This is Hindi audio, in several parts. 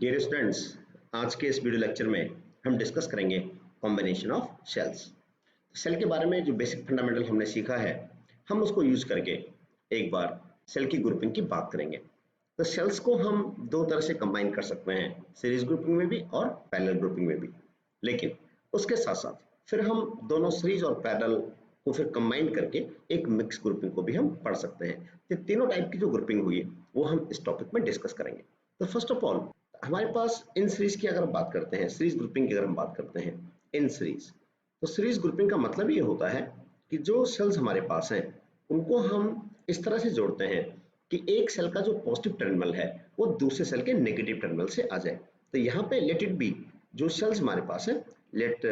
डियर स्टूडेंट्स, आज के इस वीडियो लेक्चर में हम डिस्कस करेंगे कॉम्बिनेशन ऑफ सेल्स। सेल के बारे में जो बेसिक फंडामेंटल हमने सीखा है, हम उसको यूज करके एक बार सेल की ग्रुपिंग की बात करेंगे। तो सेल्स को हम दो तरह से कंबाइन कर सकते हैं, सीरीज ग्रुपिंग में भी और पैरेलल ग्रुपिंग में भी। लेकिन उसके साथ साथ फिर हम दोनों सीरीज और पैरेलल को फिर कंबाइन करके एक मिक्स ग्रुपिंग को भी हम पढ़ सकते हैं। तो तीनों टाइप की जो ग्रुपिंग हुई वो हम इस टॉपिक में डिस्कस करेंगे। तो फर्स्ट ऑफ ऑल हमारे पास इन सीरीज की अगर हम बात करते हैं, सीरीज ग्रुपिंग की अगर हम बात करते हैं इन सीरीज, तो सीरीज ग्रुपिंग का मतलब ये होता है कि जो सेल्स हमारे पास हैं उनको हम इस तरह से जोड़ते हैं कि एक सेल का जो पॉजिटिव टर्मिनल है वो दूसरे सेल के नेगेटिव टर्मिनल से आ जाए। तो यहाँ पे लेट इट बी, जो सेल्स हमारे पास है, let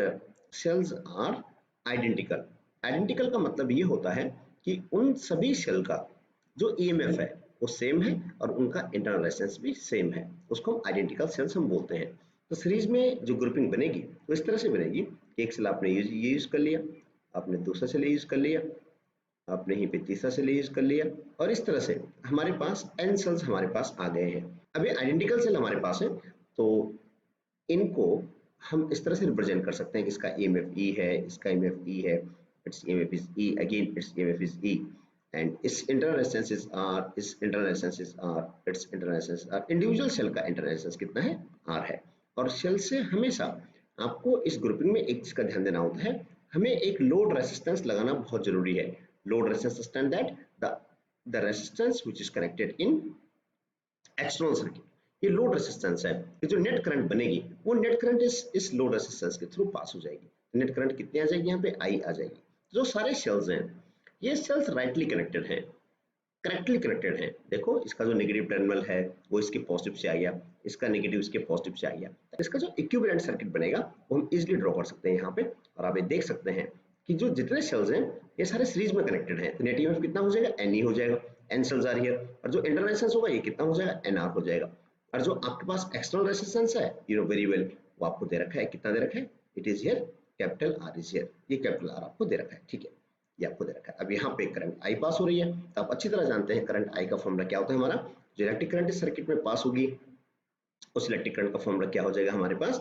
cells are identical. Identical का मतलब ये होता है कि उन सभी सेल का जो ईएमएफ है वो सेम है और उनका इंटरनल रेजिस्टेंस भी सेम है, उसको हम आइडेंटिकल सेल्स हम बोलते हैं। तो सीरीज में जो ग्रुपिंग बनेगी वो इस तरह से बनेगी कि एक सेल आपने ये यूज कर लिया, आपने दूसरा सेल यूज कर लिया, आपने यहीं पे तीसरा सेल यूज कर लिया, और इस तरह से हमारे पास n सेल्स हमारे पास आ गए हैं। अब ये आइडेंटिकल सेल हमारे पास है, तो इनको हम इस तरह से रिप्रेजेंट कर सकते हैं कि इसका EMF E है, इसका EMF E है, its EMF is E, again its EMF is E, and its internal resistance is R, its internal resistance is R, its internal resistance R। Individual cell का इंटरनल रेजिस्टेंस कितना है? R है। और सेल से हमेशा आपको इस ग्रुपिंग में एक चीज का ध्यान देना होता है, हमें एक लोड रेजिस्टेंस लगाना बहुत जरूरी है। Load resistance stand that the resistance which is connected in external circuit. ये लोड रेजिस्टेंस है कि जो नेट करंट बनेगी वो नेट करंट इस लोड रेजिस्टेंस के थ्रू पास हो जाएगी। नेट करंट कितनी आ जाएगी? यहाँ पे I आ जाएगी। जो सारे सेल्स हैं ये सेल्स राइटली कनेक्टेड हैं, करेक्टली कनेक्टेड हैं। देखो, इसका जो नेगेटिव टर्मिनल है वो इसके पॉजिटिव से आ गया, इसका नेगेटिव इसके पॉजिटिव से आ गया। तो इसका जो इक्विवेलेंट सर्किट बनेगा वो हम इजीली ड्रॉ कर सकते हैं यहाँ पे। और आप ये देख सकते हैं कि जो जितने सेल्स हैं ये सारे सीरीज में कनेक्टेड हैं। तो नेट ईएमएफ कितना हो जाएगा? Ne हो जाएगा, n सेल्स आर हियर। और जो इंटरनल रेजिस्टेंस होगा ये कितना हो जाएगा? Nr हो जाएगा। और जो आपके पास एक्सटर्नल रेजिस्टेंस है, यू नो वेरी वेल, वो आपको दे रखा है। कितना दे रखा है? It is here, capital R is here. ये कैपिटल R आपको दे रखा है, ठीक है, ये आपको दे रखा है। अब यहाँ पे करंट I पास हो रही है, तो आप अच्छी तरह जानते हैं करंट I का फॉर्मूला क्या होता है हमारा। जो इलेक्ट्रिक करंट इस सर्किट में पास होगी उस इलेक्ट्रिक करंट का फॉर्मूला क्या हो जाएगा हमारे पास?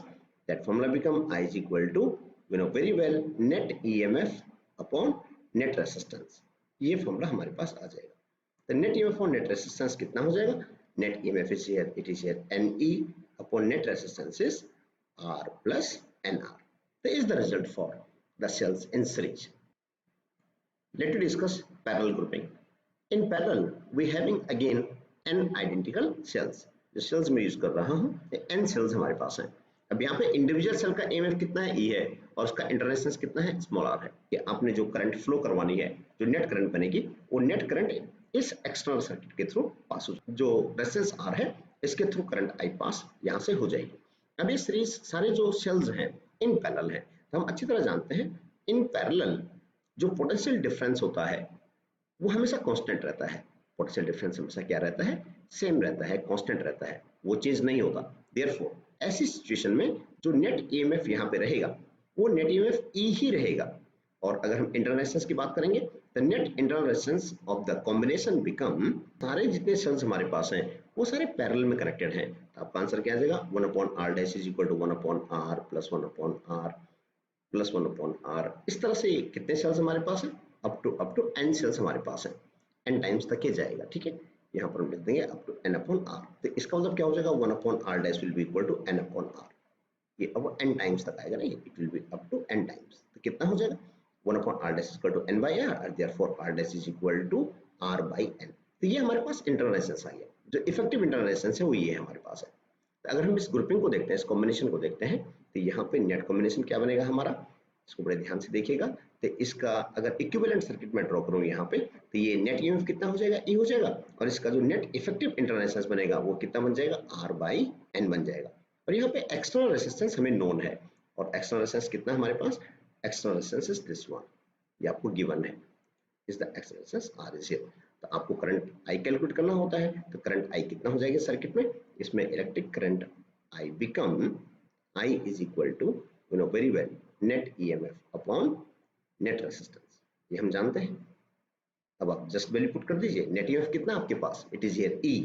That formula become I is equal to, you know very well, net EMF upon net resistance. ये फॉर्मूला हमारे पास आ जाएगा। तो नेट EMF और नेट रेजिस्टेंस कितना हो जाएगा? Net EMF is here, it is here, NE upon net resistance is R plus NR। तो is the result for the cells in series. Let us discuss parallel grouping. In parallel, we having again n identical cells. जो cells मैं यूज कर रहा हूँ n cells हमारे पास हैं। अब यहाँ पे इंडिविजुअल सेल का EMF कितना है? E है, और उसका इंटरनेशनल कितना है? स्मॉल r है। कि आपने जो करंट फ्लो करवानी है, जो नेट करंट बनेगी, वो नेट करंट इस एक्सटर्नल सर्किट के थ्रू पास हो जाएगी। जो रेजिस्टेंस R है इसके थ्रू करंट I पास यहाँ से हो जाएगी। अब ये सीरीज सारे जो सेल्स हैं इन पैरेलल हैं, तो हम अच्छी तरह जानते हैं इन पैरेलल जो पोटेंशियल डिफरेंस होता है वो हमेशा कांस्टेंट रहता है। पोटेंशियल डिफरेंस हमेशा क्या रहता है? सेम रहता है, कांस्टेंट रहता है, वो चेंज नहीं होता। देयरफॉर ऐसी सिचुएशन में जो नेट ईएमएफ यहाँ पे रहेगा वो नेट ईएमएफ E ही रहेगा। और अगर हम इंटरनल रेजिस्टेंस की बात करेंगे तो net internal resistance of the combination become, सारे जितने सेल्स हमारे पास हैं वो सारे पैरेलल में कनेक्टेड हैं। तो आपका आंसर क्या आ जाएगा? 1/r dash is equal to 1/r plus 1/r plus 1/r। इस तरह से कितने सेल्स हमारे पास है? अप टू n सेल्स हमारे पास है, n टाइम्स तक ये जाएगा, ठीक है। यहाँ पर हम लिख देंगे अप टू n/r। तो इसका मतलब क्या हो जाएगा? 1/r dash will be equal to n/r। ये अब n टाइम्स तक आएगा ना, it will be up to n times. तो कितना हो जाएगा? 1/r dash equal to n/r, और therefore r dash is equal to r/n। तो ये हमारे पास इंटरनल रेजिस्टेंस आ गया। जो इफेक्टिव इंटरनल रेजिस्टेंस है वो ये हमारे पास है। अगर हम इस ग्रुपिंग को देखते हैं, इस कॉम्बिनेशन को देखते हैं, तो यहाँ पे नेट कॉम्बिनेशन क्या बनेगा हमारा? इसको बड़े ध्यान से देखिएगा। तो इसका अगर इक्विवेलेंट सर्किट में ड्रॉ करूँ यहाँ पे, तो ये नेट ईएमएफ कितना हो जाएगा? E हो जाएगा। और इसका जो नेट इफेक्टिव इंटरनल रेजिस्टेंस बनेगा वो कितना बन जाएगा? R/N बन जाएगा। और यहाँ पे एक्सटर्नल रेजिस्टेंस हमें नोन है, और एक्सटर्नल रेजिस्टेंस कितना हमारे पास? External resistance is this one, ये आपको गिवन है, is the external resistance R is here. तो आपको करंट I कैलकुलेट करना होता है। तो करंट I कितना हो जाएगा सर्किट में? इसमें electric current I become, I is equal to, you know very well, net EMF upon net resistance. ये हम जानते हैं। अब आप जस्ट वैल्यू पुट कर दीजिए। नेट EMF कितना आपके पास? It is here E,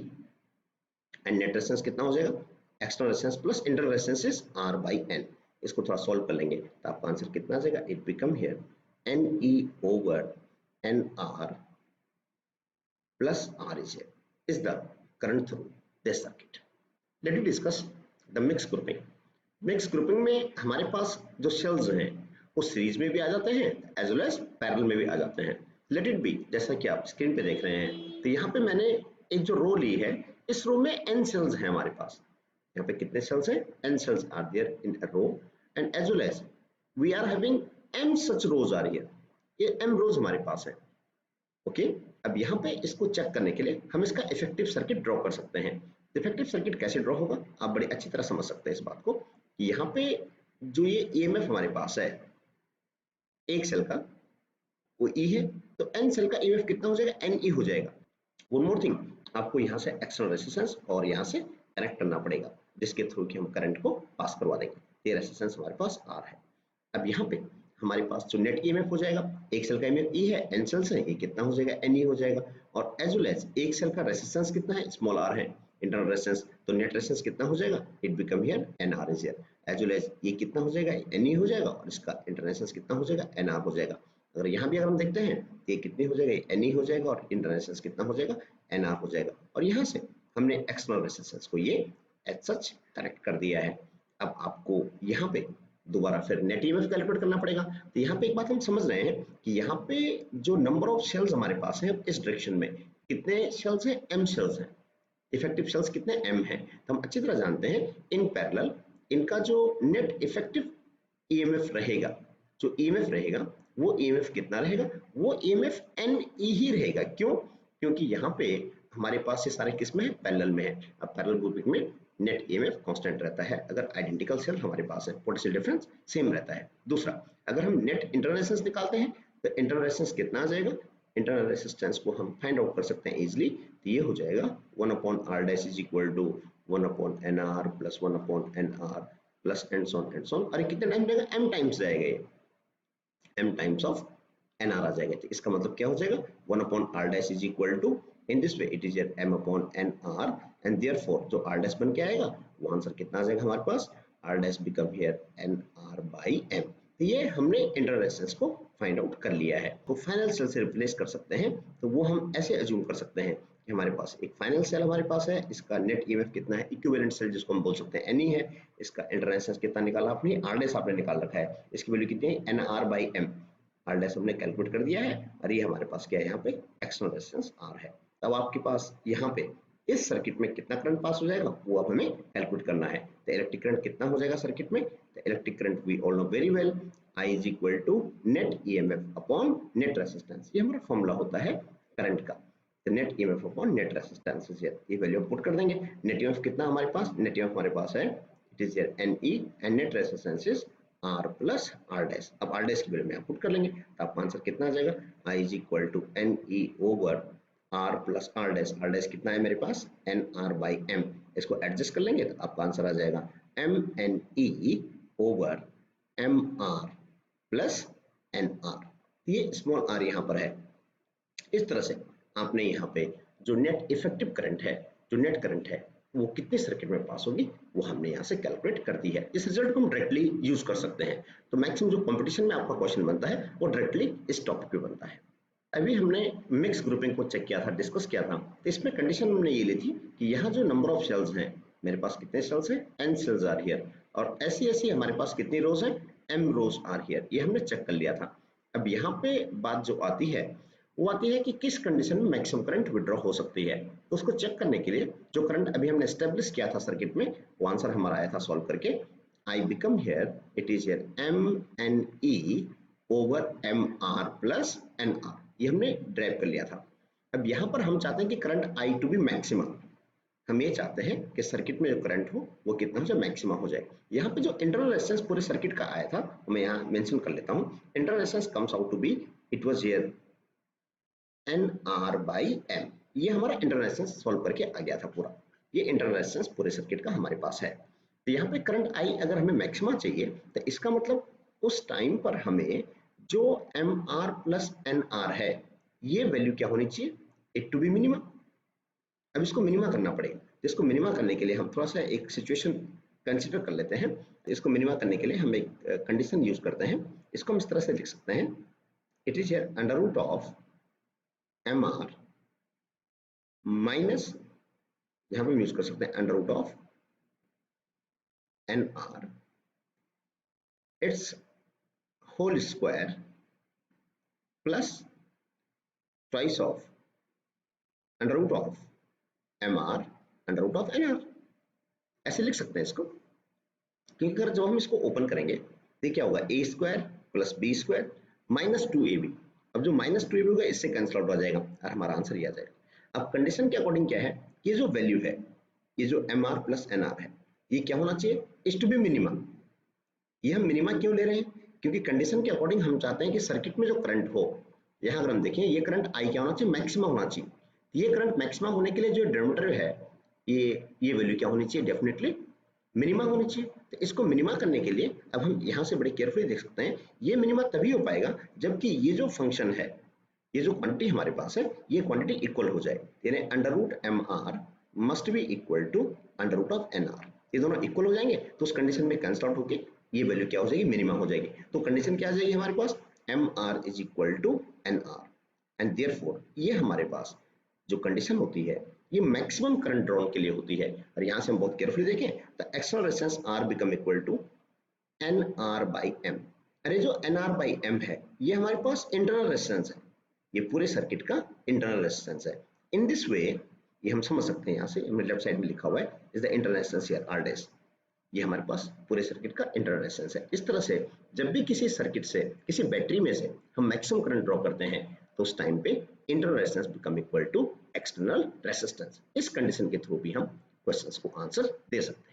and net resistance कितना हो जाएगा? External resistance plus internal resistance is R by N। इसको थोड़ा सॉल्व कर लेंगे तो आपका आंसर कितना आ जाएगा, it become here NE over NR plus R is the current through this circuit। Let us discuss the mixed grouping। Mix grouping में हमारे पास जो शेल्स हैं वो सीरीज में भी आ जाते हैं एज वेल एज पैरेलल में भी आ जाते हैं। लेट इट बी, जैसा कि आप स्क्रीन पे देख रहे हैं, तो यहाँ पे मैंने एक जो रो ली है, इस रो में n सेल्स हैं हमारे पास। यहाँ पे कितने सेल्स हैं, n cells are there in a row and as well as we are having m such rows are here, ये m रोज हमारे पास है। ओके, अब यहाँ पे इसको चेक करने के लिए हम इसका इफेक्टिव सर्किट ड्रॉ कर सकते हैं। इफेक्टिव सर्किट कैसे ड्रॉ होगा, आप बड़ी अच्छी तरह समझ सकते हैं इस बात को कि यहाँ पे जो ये EMF हमारे पास है एक सेल का, वो E है, तो n सेल का EMF कितना हो जाएगा, NE हो जाएगा। वन मोर थिंग, आपको यहाँ से एक्सटर्नल रेजिस्टेंस और यहाँ से कनेक्ट करना पड़ेगा, जिसके थ्रू कि हम करंट को पास करवा देंगे। ये रेजिस्टेंस हमारे पास R है। अब यहाँ पे हमारे पास जो नेट EMF हो जाएगा, एक सेल का EMF E है, n सेल्स है, ये कितना हो जाएगा, NE हो जाएगा। और एज वेल एज एक सेल का रेजिस्टेंस कितना है, स्मॉल r है, इंटरनल रेजिस्टेंस, तो नेट रेजिस्टेंस कितना हो जाएगा, it become here NR is here. As well as ये कितना हो जाएगा, NE हो जाएगा, और इसका इंटरनल रेजिस्टेंस कितना हो जाएगा, NR हो जाएगा। अगर यहाँ भी अगर हम देखते हैं तो ये कितनी हो जाएगा, NE हो जाएगा, और इंटरनल रेजिस्टेंस कितना हो जाएगा, NR हो जाएगा। और यहाँ से हमने एक्सटर्नल रेजिस्टेंस को ये एज सच कनेक्ट कर दिया है। अब आपको यहाँ पे दोबारा फिर नेट EMF कैलकुलेट करना पड़ेगा। तो यहाँ पे एक बात हम समझ रहे हैं कि यहाँ पे जो नंबर ऑफ शेल्स हमारे पास है इस डायरेक्शन में, कितने शेल्स हैं, m शेल्स हैं, इफेक्टिव शेल्स कितने m हैं। तो हम अच्छी तरह जानते हैं इन पैरेलल इनका जो नेट इफेक्टिव EMF रहेगा, जो EMF रहेगा वो EMF कितना रहेगा, वो EMF NE ही रहेगा। क्यों, क्योंकि यहाँ पे हमारे पास ये सारे किस में है, पैरेलल में है। अब पैरेलल ग्रुपिंग में नेट EMF कांस्टेंट रहता है अगर आइडेंटिकल सेल हमारे पास है, पोटेंशियल डिफरेंस सेम रहता है। दूसरा, अगर हम नेट इंटरनल रेजिस्टेंस निकालते हैं तो इंटरनल रेजिस्टेंस कितना आ जाएगा, इंटरनल रेजिस्टेंस को हम फाइंड आउट कर सकते हैं इजीली। तो ये हो जाएगा 1/r dash is equal to 1/nr plus 1/nr plus and so on. अरे कितने टाइम जाएगा, m टाइम्स जाएगा, ये m टाइम्स ऑफ nr आ जाएगा। तो इसका मतलब क्या हो जाएगा, 1/r dash is equal to, in this way it is your m/nr and therefore जो r dash बन के आएगा वो आंसर कितना आ जाएगा हमारे पास, r dash become here nr by m। तो ये हमने इंटरनल रेजिस्टेंस को फाइंड आउट कर लिया है। तो फाइनल सेल से रिप्लेस कर सकते हैं, तो वो हम ऐसे अज्यूम कर सकते हैं कि हमारे पास एक फाइनल सेल हमारे पास है, इसका नेट EMF कितना है, इक्विवेलेंट सेल जिसको हम बोल सकते हैं NE है, इसका इंटरनल रेजिस्टेंस कितना निकाला आपने, r dash आपने निकाल रखा है, इसकी वैल्यू कितनी है, nr by m, r dash हमने कैलकुलेट कर दिया है, और ये हमारे पास क्या है, यहाँ पे एक्सटर्नल रेजिस्टेंस R है। तब आपके पास यहाँ पे इस सर्किट में कितना करंट पास हो जाएगा वो अब हमें कैलकुलेट करना है। तो इलेक्ट्रिक करंट कितना हो जाएगा सर्किट में, तो electric current we all know very well, I is equal to net EMF upon net resistance, ये हमारा फॉर्मूला होता है करंट का। तो net EMF upon net resistance, ये वैल्यू पुट कर देंगे। नेट EMF कितना हमारे पास, नेट EMF हमारे पास है it is NE and net resistance is R plus R dash. अब R डैश की वैल्यू में पुट कर लेंगे तो आपका आंसर कितना आ जाएगा, I is equal to NE over R plus R dash कितना है मेरे पास, NR बाई M। इसको एडजस्ट कर लेंगे तो आपका आंसर आ जाएगा MNE over MR plus NR। ये स्मॉल r यहाँ पर है। इस तरह से आपने यहाँ पे जो नेट इफेक्टिव करंट है, जो नेट करंट है वो कितने सर्किट में पास होगी वो हमने यहाँ से कैलकुलेट कर दी है। इस रिजल्ट को हम डायरेक्टली यूज कर सकते हैं। तो मैक्सिमम जो कंपटीशन में आपका क्वेश्चन बनता है वो डायरेक्टली इस टॉपिक पे बनता है। अभी हमने मिक्स ग्रुपिंग को चेक किया था, डिस्कस किया था, तो इसमें कंडीशन हमने ये ली थी कि यहाँ जो नंबर ऑफ सेल्स हैं, मेरे पास कितने सेल्स हैं, n सेल्स आर हियर, और ऐसी हमारे पास कितनी रोज हैं, m रोज आर हियर, ये हमने चेक कर लिया था। अब यहाँ पे बात जो आती है वो आती है कि किस कंडीशन में मैक्सिमम करंट विड्रॉ हो सकती है। तो उसको चेक करने के लिए जो करंट अभी हमने एस्टेब्लिश किया था सर्किट में, वो आंसर हमारा आया था सॉल्व करके, I become here it is here MNE over MR plus NR, ये हमने ड्राइव कर लिया था। अब यहाँ पर हम चाहते हैं कि current I to be maximum, हम ये चाहते हैं कि सर्किट में जो करंट हो वो कितना हो जाए, मैक्सिमम हो जाए। यहाँ पे जो इंटरनल रेजिस्टेंस पूरे सर्किट का आया था मैं यहाँ मेंशन कर लेता हूँ। Internal resistance comes out to be, it was here NR by M, ये हमारा इंटरनल रेजिस्टेंस सॉल्व करके आ गया था पूरा। ये इंटरनल रेजिस्टेंस पूरे सर्किट का हमारे पास है। तो यहाँ पे करंट I अगर हमें मैक्सिमम चाहिए तो इसका मतलब उस टाइम पर हमें जो MR प्लस NR है ये वैल्यू क्या होनी चाहिए, इट टू बी मिनिमम। अब इसको मिनिमम करना पड़ेगा। इसको मिनिमा करने के लिए हम थोड़ा सा एक सिचुएशन कंसिडर कर लेते हैं। इसको मिनिमा करने के लिए हम एक कंडीशन यूज करते हैं। इसको हम इस तरह से लिख सकते हैं, it is under root of M R minus, यहां पे यूज कर सकते हैं under root of N R its whole square plus twice of under root of M R under root of N R. ऐसे लिख सकते हैं इसको, क्योंकि अगर जब हम इसको ओपन करेंगे तो क्या होगा, A square plus B square minus 2ab। अब जो माइनस 2ab होगा इससे कैंसिल आउट हो जाएगा और हमारा आंसर ये आ जाएगा। अब कंडीशन के अकॉर्डिंग क्या है, ये जो वैल्यू है, ये जो M R plus N R है, ये क्या होना चाहिए, इज टू बी मिनिमा। ये हम मिनिमा क्यों ले रहे हैं, क्योंकि कंडीशन के अकॉर्डिंग हम चाहते हैं कि सर्किट में जो करंट हो, यहाँ अगर हम देखें ये करंट आई क्या होना चाहिए, मैक्सिमम होना चाहिए। ये करंट मैक्सिमम होने के लिए जो डिनोमिनेटर है, ये वैल्यू क्या होनी चाहिए, डेफिनेटली मिनिमा होनी चाहिए। तो इसको मिनिमा करने के लिए अब हम यहाँ से बड़े केयरफुली देख सकते हैं, ये मिनिमा तभी हो पाएगा जबकि ये जो फंक्शन है, ये जो क्वांटिटी हमारे पास है, ये क्वांटिटी इक्वल हो जाए। यानी under root M R must be equal to under root of N R. ये दोनों इक्वल हो जाएंगे तो उस कंडीशन में कैंसिल आउट होके ये वैल्यू क्या हो जाएगी, मिनिमा हो जाएगी। तो कंडीशन क्या आ जाएगी हमारे पास, M R is equal to N R, and therefore ये हमारे पास जो कंडीशन होती है ये मैक्सिमम करंट ड्रॉन के लिए होती है। और यहाँ से हम बहुत केयरफुली देखें तो external resistance R become equal to N R by M. अरे जो एन आर बाई एम है ये हमारे पास इंटरनल रेजिस्टेंस है, ये पूरे सर्किट का इंटरनल रेजिस्टेंस है। इन दिस वे ये हम समझ सकते हैं, यहाँ से लेफ्ट साइड में लिखा हुआ है is the internal resistance here R dash, ये हमारे पास पूरे सर्किट का इंटरनल रेजिस्टेंस है। इस तरह से जब भी किसी सर्किट से, किसी बैटरी में से हम मैक्सिमम करंट ड्रॉ करते हैं तो उस टाइम पे internal resistance become equal to external resistance. इस कंडीशन के थ्रू भी हम क्वेश्चंस को आंसर दे सकते हैं।